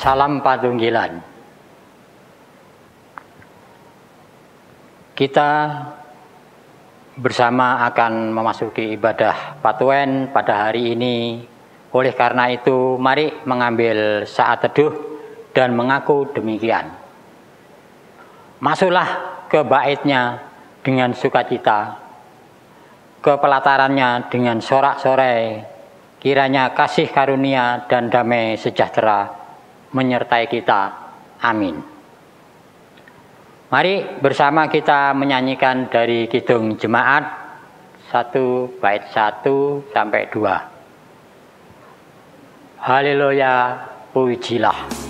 Salam Patunggilan. Kita bersama akan memasuki ibadah Patuen pada hari ini. Oleh karena itu, mari mengambil saat teduh dan mengaku demikian. Masuklah ke baitnya dengan sukacita, ke pelatarannya dengan sorak-sorai. Kiranya kasih karunia dan damai sejahtera menyertai kita. Amin. Mari bersama kita menyanyikan dari Kidung Jemaat 1 bait 1 sampai 2. Haleluya, pujilah.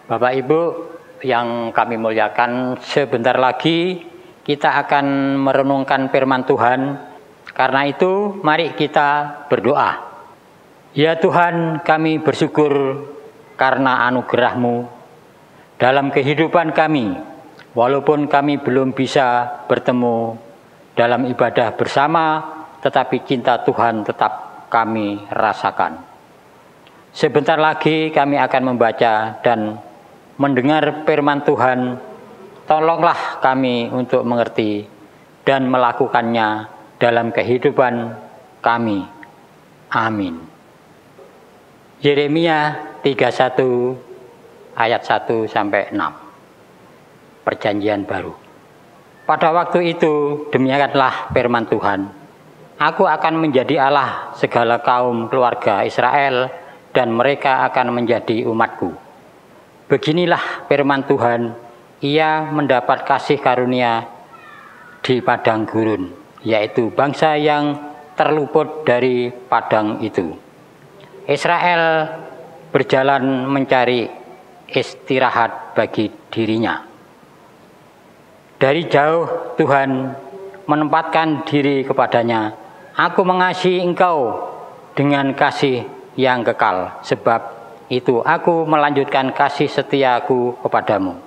Bapak Ibu yang kami muliakan, sebentar lagi kita akan merenungkan firman Tuhan. Karena itu mari kita berdoa. Ya Tuhan, kami bersyukur karena anugerah-Mu dalam kehidupan kami. Walaupun kami belum bisa bertemu dalam ibadah bersama, tetapi cinta Tuhan tetap kami rasakan. Sebentar lagi kami akan membaca dan mendengar firman Tuhan. Tolonglah kami untuk mengerti dan melakukannya dalam kehidupan kami. Amin. Yeremia 31 ayat 1 sampai 6. Perjanjian baru. Pada waktu itu demikianlah firman Tuhan. Aku akan menjadi Allah segala kaum keluarga Israel dan mereka akan menjadi umatku. Beginilah firman Tuhan, ia mendapat kasih karunia di padang gurun, yaitu bangsa yang terluput dari padang itu. Israel berjalan mencari istirahat bagi dirinya. Dari jauh Tuhan menempatkan diri kepadanya. Aku mengasihi engkau dengan kasih yang kekal, sebab itu aku melanjutkan kasih setiaku kepadamu.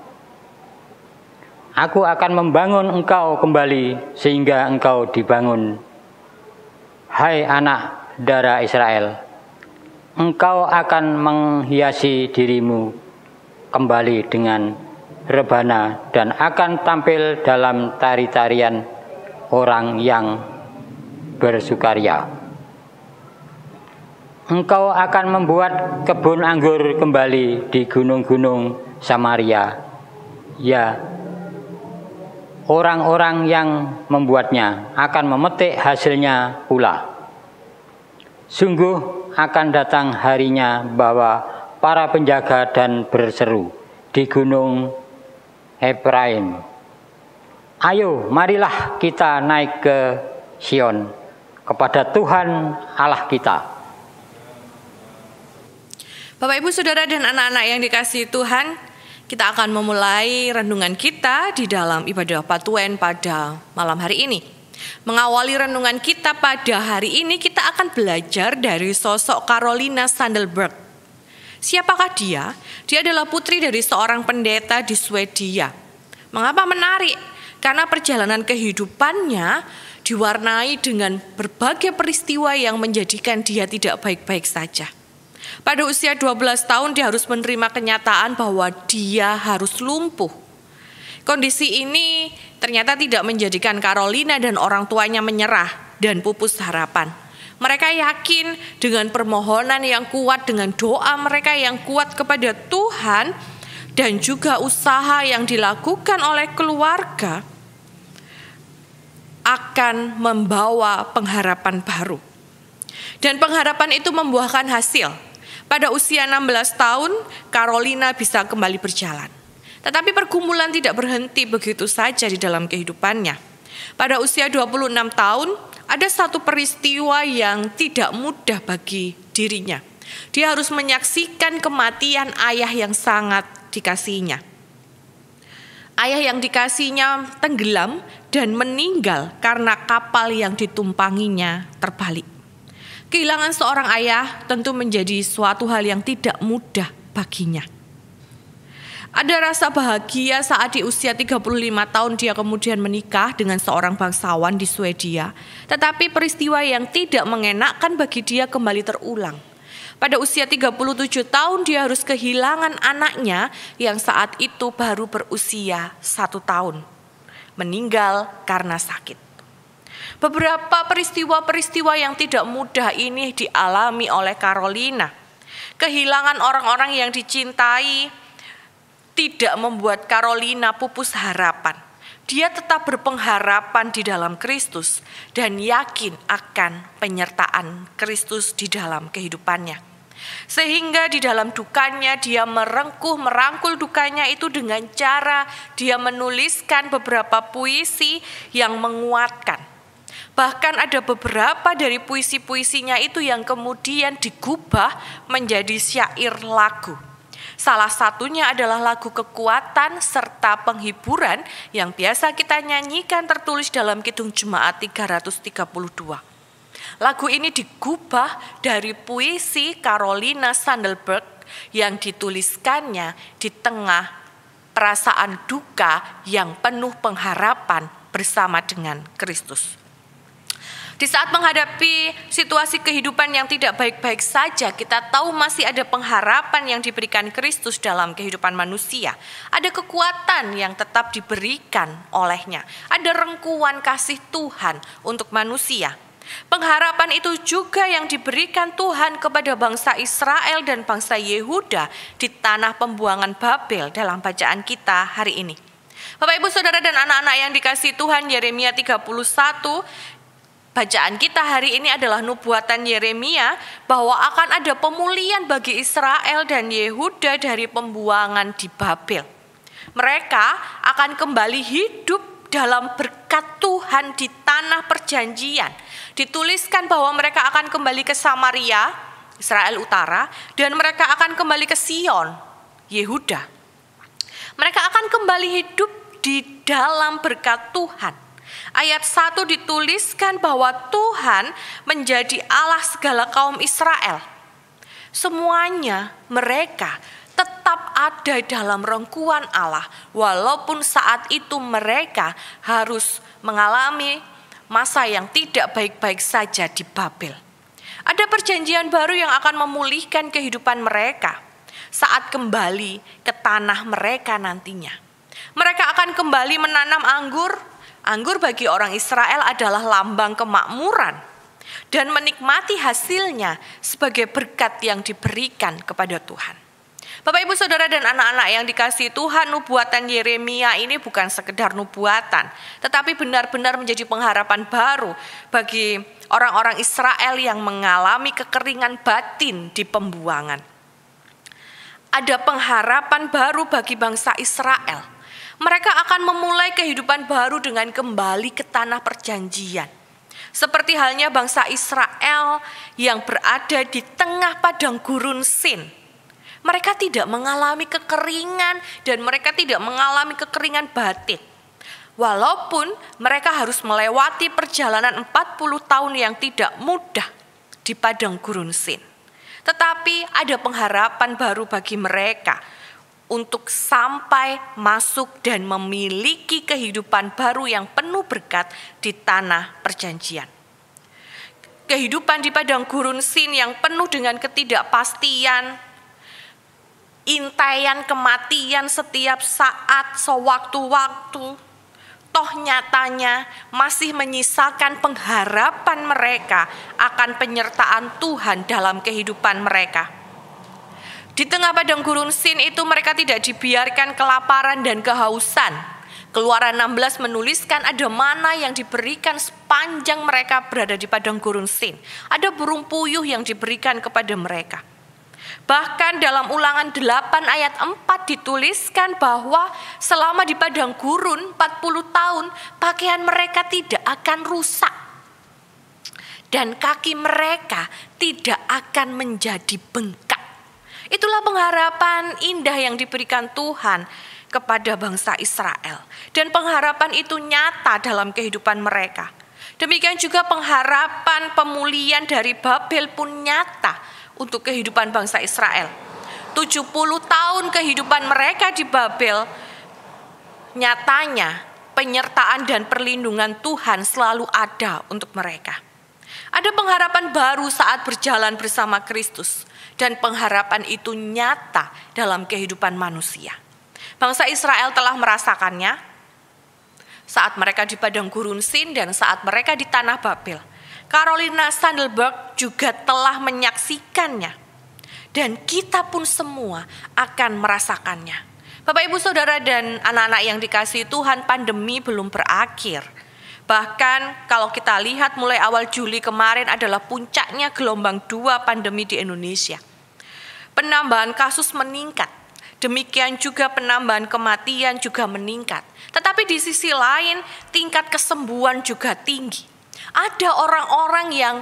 Aku akan membangun engkau kembali sehingga engkau dibangun. Hai anak darah Israel, engkau akan menghiasi dirimu kembali dengan rebana dan akan tampil dalam tari-tarian orang yang bersukaria. Engkau akan membuat kebun anggur kembali di gunung-gunung Samaria. Ya, orang-orang yang membuatnya akan memetik hasilnya pula. Sungguh akan datang harinya bahwa para penjaga dan berseru di gunung Efraim, ayo marilah kita naik ke Sion, kepada Tuhan Allah kita. Bapak, Ibu, Saudara, dan anak-anak yang dikasihi Tuhan, kita akan memulai renungan kita di dalam ibadah Patuen pada malam hari ini. Mengawali renungan kita pada hari ini, kita akan belajar dari sosok Carolina Sandalberg. Siapakah dia? Dia adalah putri dari seorang pendeta di Swedia. Mengapa menarik? Karena perjalanan kehidupannya diwarnai dengan berbagai peristiwa yang menjadikan dia tidak baik-baik saja. Pada usia 12 tahun dia harus menerima kenyataan bahwa dia harus lumpuh. Kondisi ini ternyata tidak menjadikan Carolina dan orang tuanya menyerah dan pupus harapan. Mereka yakin dengan permohonan yang kuat, dengan doa mereka yang kuat kepada Tuhan, dan juga usaha yang dilakukan oleh keluarga akan membawa pengharapan baru. Dan pengharapan itu membuahkan hasil. Pada usia 16 tahun, Carolina bisa kembali berjalan. Tetapi pergumulan tidak berhenti begitu saja di dalam kehidupannya. Pada usia 26 tahun, ada satu peristiwa yang tidak mudah bagi dirinya. Dia harus menyaksikan kematian ayah yang sangat dikasihinya. Ayah yang dikasihnya tenggelam dan meninggal karena kapal yang ditumpanginya terbalik. Kehilangan seorang ayah tentu menjadi suatu hal yang tidak mudah baginya. Ada rasa bahagia saat di usia 35 tahun dia kemudian menikah dengan seorang bangsawan di Swedia. Tetapi peristiwa yang tidak mengenakkan bagi dia kembali terulang. Pada usia 37 tahun dia harus kehilangan anaknya yang saat itu baru berusia 1 tahun. Meninggal karena sakit. Beberapa peristiwa-peristiwa yang tidak mudah ini dialami oleh Carolina. Kehilangan orang-orang yang dicintai tidak membuat Carolina pupus harapan. Dia tetap berpengharapan di dalam Kristus dan yakin akan penyertaan Kristus di dalam kehidupannya. Sehingga di dalam dukanya dia merangkul dukanya itu dengan cara dia menuliskan beberapa puisi yang menguatkan. Bahkan ada beberapa dari puisi-puisinya itu yang kemudian digubah menjadi syair lagu. Salah satunya adalah lagu kekuatan serta penghiburan yang biasa kita nyanyikan tertulis dalam Kidung Jemaat 332. Lagu ini digubah dari puisi Carolina Sandalberg yang dituliskannya di tengah perasaan duka yang penuh pengharapan bersama dengan Kristus. Di saat menghadapi situasi kehidupan yang tidak baik-baik saja, kita tahu masih ada pengharapan yang diberikan Kristus dalam kehidupan manusia. Ada kekuatan yang tetap diberikan olehnya. Ada rengkuan kasih Tuhan untuk manusia. Pengharapan itu juga yang diberikan Tuhan kepada bangsa Israel dan bangsa Yehuda di tanah pembuangan Babel dalam bacaan kita hari ini. Bapak, Ibu, Saudara, dan anak-anak yang dikasihi Tuhan, Yeremia 31, bacaan kita hari ini adalah nubuatan Yeremia bahwa akan ada pemulihan bagi Israel dan Yehuda dari pembuangan di Babel. Mereka akan kembali hidup dalam berkat Tuhan di tanah perjanjian. Dituliskan bahwa mereka akan kembali ke Samaria, Israel Utara, dan mereka akan kembali ke Sion, Yehuda. Mereka akan kembali hidup di dalam berkat Tuhan. Ayat 1 dituliskan bahwa Tuhan menjadi Allah segala kaum Israel. Semuanya mereka tetap ada dalam rengkuan Allah, walaupun saat itu mereka harus mengalami masa yang tidak baik-baik saja di Babel. Ada perjanjian baru yang akan memulihkan kehidupan mereka saat kembali ke tanah mereka nantinya. Mereka akan kembali menanam anggur. Anggur bagi orang Israel adalah lambang kemakmuran dan menikmati hasilnya sebagai berkat yang diberikan kepada Tuhan. Bapak, Ibu, Saudara, dan anak-anak yang dikasihi Tuhan, nubuatan Yeremia ini bukan sekedar nubuatan, tetapi benar-benar menjadi pengharapan baru bagi orang-orang Israel yang mengalami kekeringan batin di pembuangan. Ada pengharapan baru bagi bangsa Israel. Mereka akan memulai kehidupan baru dengan kembali ke tanah perjanjian. Seperti halnya bangsa Israel yang berada di tengah padang gurun Sin. Mereka tidak mengalami kekeringan dan mereka tidak mengalami kekeringan batin. Walaupun mereka harus melewati perjalanan 40 tahun yang tidak mudah di padang gurun Sin. Tetapi ada pengharapan baru bagi mereka untuk sampai masuk dan memiliki kehidupan baru yang penuh berkat di tanah perjanjian. Kehidupan di padang gurun Sin yang penuh dengan ketidakpastian, intaian kematian setiap saat, sewaktu-waktu, toh nyatanya masih menyisakan pengharapan mereka akan penyertaan Tuhan dalam kehidupan mereka. Di tengah padang gurun Sin itu mereka tidak dibiarkan kelaparan dan kehausan. Keluaran 16 menuliskan ada mana yang diberikan sepanjang mereka berada di padang gurun Sin. Ada burung puyuh yang diberikan kepada mereka. Bahkan dalam Ulangan 8 ayat 4 dituliskan bahwa selama di padang gurun 40 tahun pakaian mereka tidak akan rusak. Dan kaki mereka tidak akan menjadi bengkak. Itulah pengharapan indah yang diberikan Tuhan kepada bangsa Israel. Dan pengharapan itu nyata dalam kehidupan mereka. Demikian juga pengharapan pemulihan dari Babel pun nyata untuk kehidupan bangsa Israel. 70 tahun kehidupan mereka di Babel, nyatanya penyertaan dan perlindungan Tuhan selalu ada untuk mereka. Ada pengharapan baru saat berjalan bersama Kristus, dan pengharapan itu nyata dalam kehidupan manusia. Bangsa Israel telah merasakannya saat mereka di padang gurun Sin dan saat mereka di tanah Babel. Carolina Sandelberg juga telah menyaksikannya. Dan kita pun semua akan merasakannya. Bapak, Ibu, Saudara, dan anak-anak yang dikasihi Tuhan, pandemi belum berakhir. Bahkan kalau kita lihat mulai awal Juli kemarin adalah puncaknya gelombang 2 pandemi di Indonesia. Penambahan kasus meningkat. Demikian juga penambahan kematian juga meningkat. Tetapi di sisi lain tingkat kesembuhan juga tinggi. Ada orang-orang yang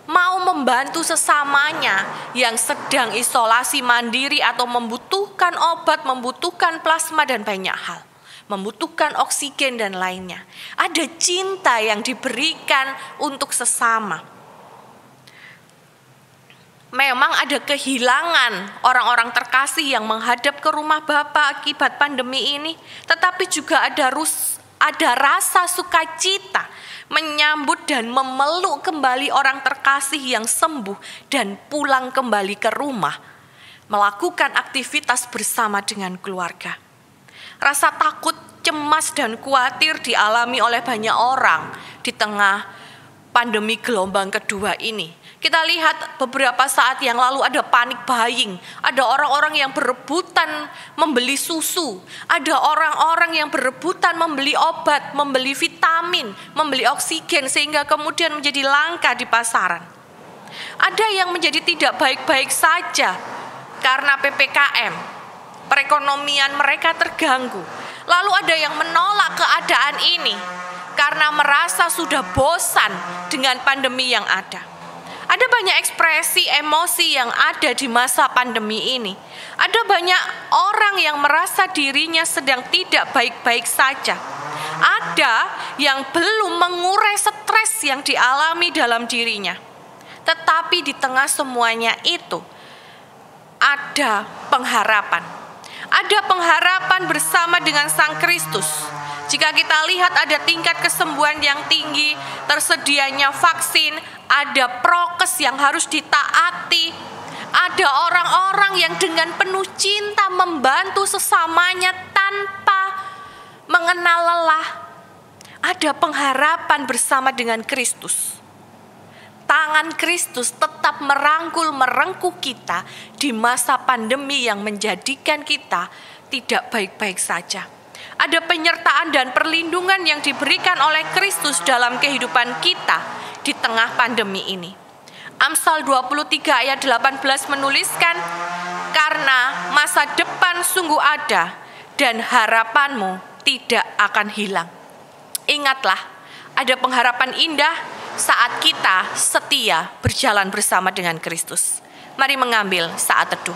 mau membantu sesamanya yang sedang isolasi mandiri atau membutuhkan obat, membutuhkan plasma dan banyak hal. Membutuhkan oksigen dan lainnya. Ada cinta yang diberikan untuk sesama. Memang ada kehilangan orang-orang terkasih yang menghadap ke rumah Bapa akibat pandemi ini. Tetapi juga ada rasa sukacita menyambut dan memeluk kembali orang terkasih yang sembuh dan pulang kembali ke rumah, melakukan aktivitas bersama dengan keluarga. Rasa takut, cemas, dan khawatir dialami oleh banyak orang di tengah pandemi gelombang kedua ini. Kita lihat beberapa saat yang lalu ada panic buying, ada orang-orang yang berebutan membeli susu, ada orang-orang yang berebutan membeli obat, membeli vitamin, membeli oksigen sehingga kemudian menjadi langka di pasaran. Ada yang menjadi tidak baik-baik saja karena PPKM, perekonomian mereka terganggu. Lalu ada yang menolak keadaan ini karena merasa sudah bosan dengan pandemi yang ada. Ada banyak ekspresi emosi yang ada di masa pandemi ini. Ada banyak orang yang merasa dirinya sedang tidak baik-baik saja. Ada yang belum mengurai stres yang dialami dalam dirinya. Tetapi di tengah semuanya itu, ada pengharapan. Ada pengharapan bersama dengan Sang Kristus. Jika kita lihat ada tingkat kesembuhan yang tinggi, tersedianya vaksin, ada prokes yang harus ditaati, ada orang-orang yang dengan penuh cinta membantu sesamanya tanpa mengenal lelah. Ada pengharapan bersama dengan Kristus. Tangan Kristus tetap merengkuh kita di masa pandemi yang menjadikan kita tidak baik-baik saja. Ada penyertaan dan perlindungan yang diberikan oleh Kristus dalam kehidupan kita di tengah pandemi ini. Amsal 23 ayat 18 menuliskan, "Karena masa depan sungguh ada dan harapanmu tidak akan hilang." Ingatlah, ada pengharapan indah saat kita setia berjalan bersama dengan Kristus. Mari mengambil saat teduh.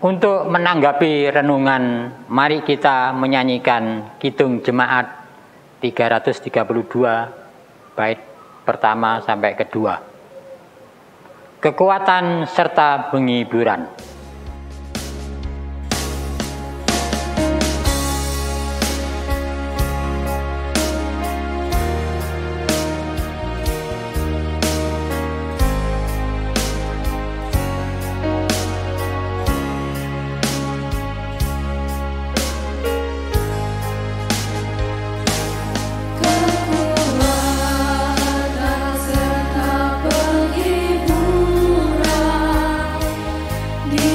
Untuk menanggapi renungan, mari kita menyanyikan Kidung Jemaat 332, bait pertama sampai kedua. Kekuatan serta penghiburan. Di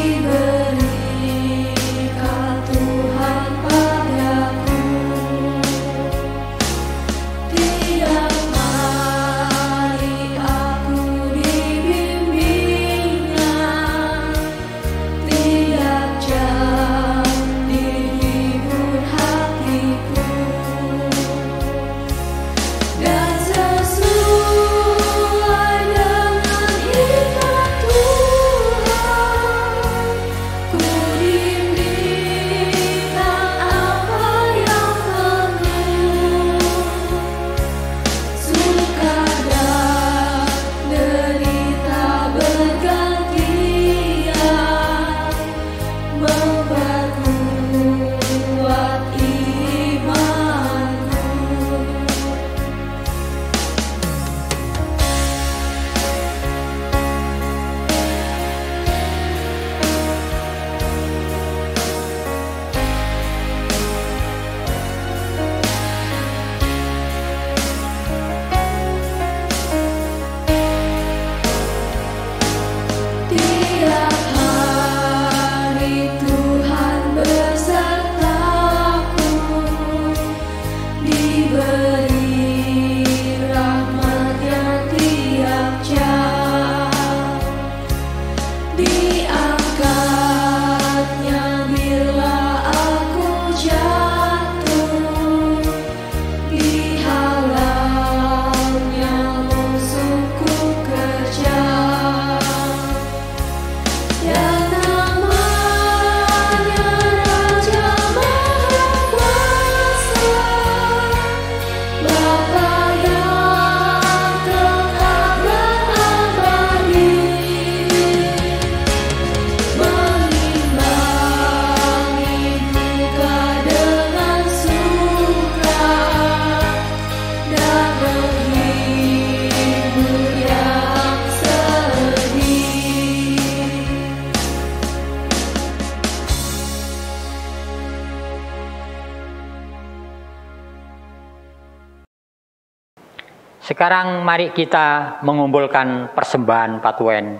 Sekarang mari kita mengumpulkan persembahan Patuen.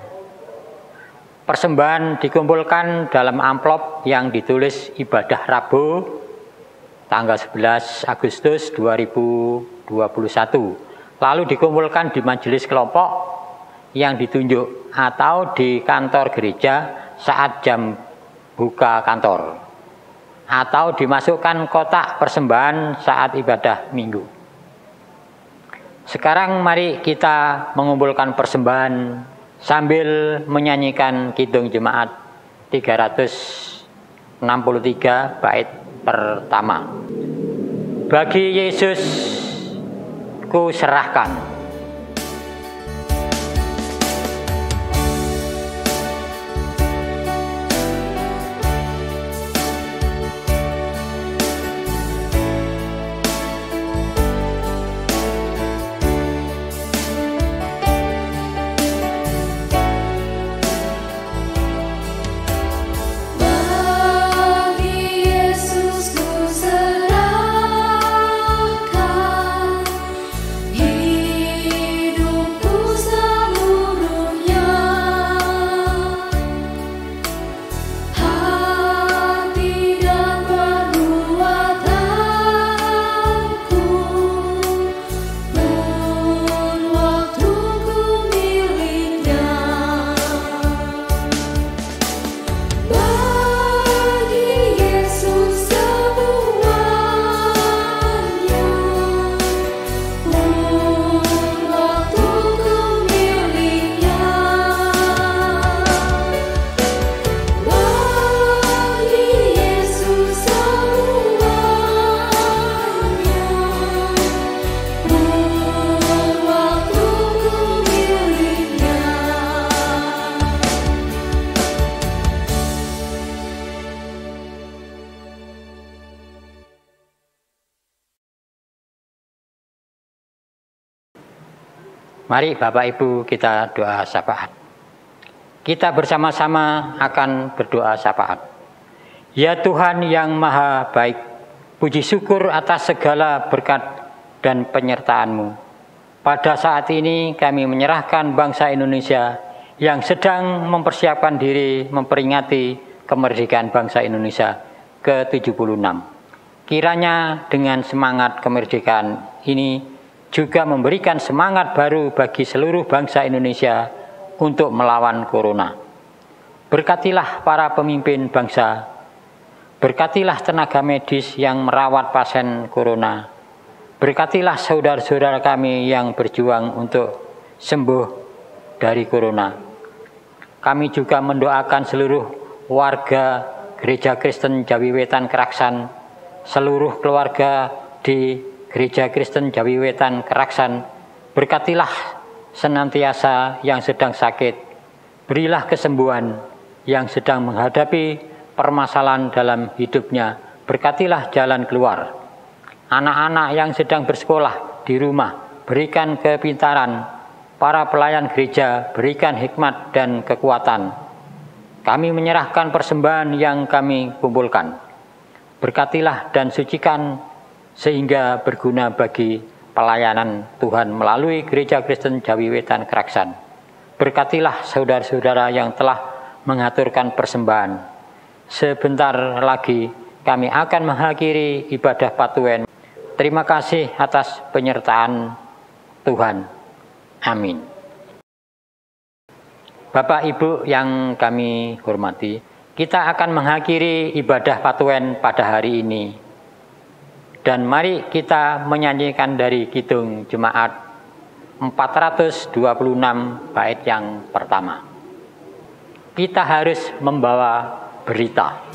Persembahan dikumpulkan dalam amplop yang ditulis ibadah Rabu tanggal 11 Agustus 2021. Lalu dikumpulkan di majelis kelompok yang ditunjuk atau di kantor gereja saat jam buka kantor, atau dimasukkan kotak persembahan saat ibadah minggu. Sekarang mari kita mengumpulkan persembahan sambil menyanyikan Kidung Jemaat 363 bait pertama. Bagi Yesus ku serahkan. Mari Bapak Ibu kita doa syafaat. Kita bersama-sama akan berdoa syafaat. Ya Tuhan yang maha baik, puji syukur atas segala berkat dan penyertaan-Mu. Pada saat ini kami menyerahkan bangsa Indonesia yang sedang mempersiapkan diri memperingati kemerdekaan bangsa Indonesia ke-76. Kiranya dengan semangat kemerdekaan ini juga memberikan semangat baru bagi seluruh bangsa Indonesia untuk melawan corona. Berkatilah para pemimpin bangsa, berkatilah tenaga medis yang merawat pasien corona, berkatilah saudara-saudara kami yang berjuang untuk sembuh dari corona. Kami juga mendoakan seluruh warga Gereja Kristen Jawi Wetan Keraksan, seluruh keluarga di Gereja Kristen Jawi Wetan Keraksan, berkatilah senantiasa yang sedang sakit, berilah kesembuhan yang sedang menghadapi permasalahan dalam hidupnya, berkatilah jalan keluar. Anak-anak yang sedang bersekolah di rumah, berikan kepintaran. Para pelayan gereja, berikan hikmat dan kekuatan. Kami menyerahkan persembahan yang kami kumpulkan. Berkatilah dan sucikan sehingga berguna bagi pelayanan Tuhan melalui Gereja Kristen Jawi Wetan Keraksan. Berkatilah saudara-saudara yang telah mengaturkan persembahan. Sebentar lagi kami akan mengakhiri ibadah Patuen. Terima kasih atas penyertaan Tuhan. Amin. Bapak Ibu yang kami hormati, kita akan mengakhiri ibadah Patuen pada hari ini. Dan mari kita menyanyikan dari Kidung Jemaat 426 bait yang pertama. Kita harus membawa berita.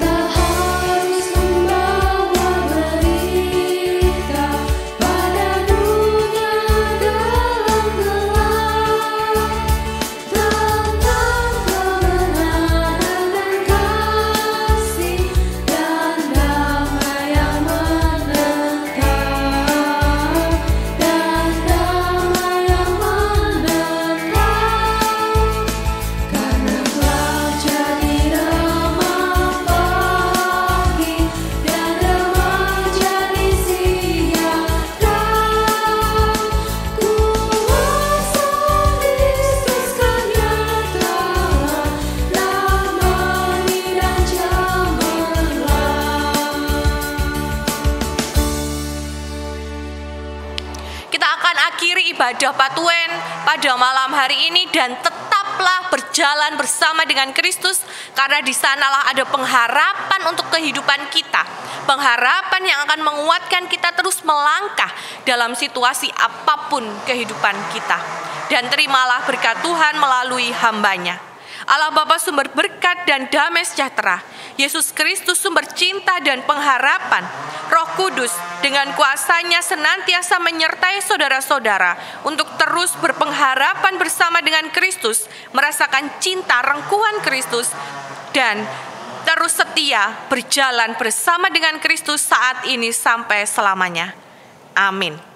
Tentang kebenaran dan Kedah Patuen pada malam hari ini, dan tetaplah berjalan bersama dengan Kristus, karena di sanalah ada pengharapan untuk kehidupan kita. Pengharapan yang akan menguatkan kita terus melangkah dalam situasi apapun kehidupan kita. Dan terimalah berkat Tuhan melalui hamba-Nya. Allah Bapa sumber berkat dan damai sejahtera, Yesus Kristus sumber cinta dan pengharapan, Roh Kudus dengan kuasa-Nya senantiasa menyertai saudara-saudara untuk terus berpengharapan bersama dengan Kristus, merasakan cinta rengkuhan Kristus, dan terus setia berjalan bersama dengan Kristus saat ini sampai selamanya. Amin.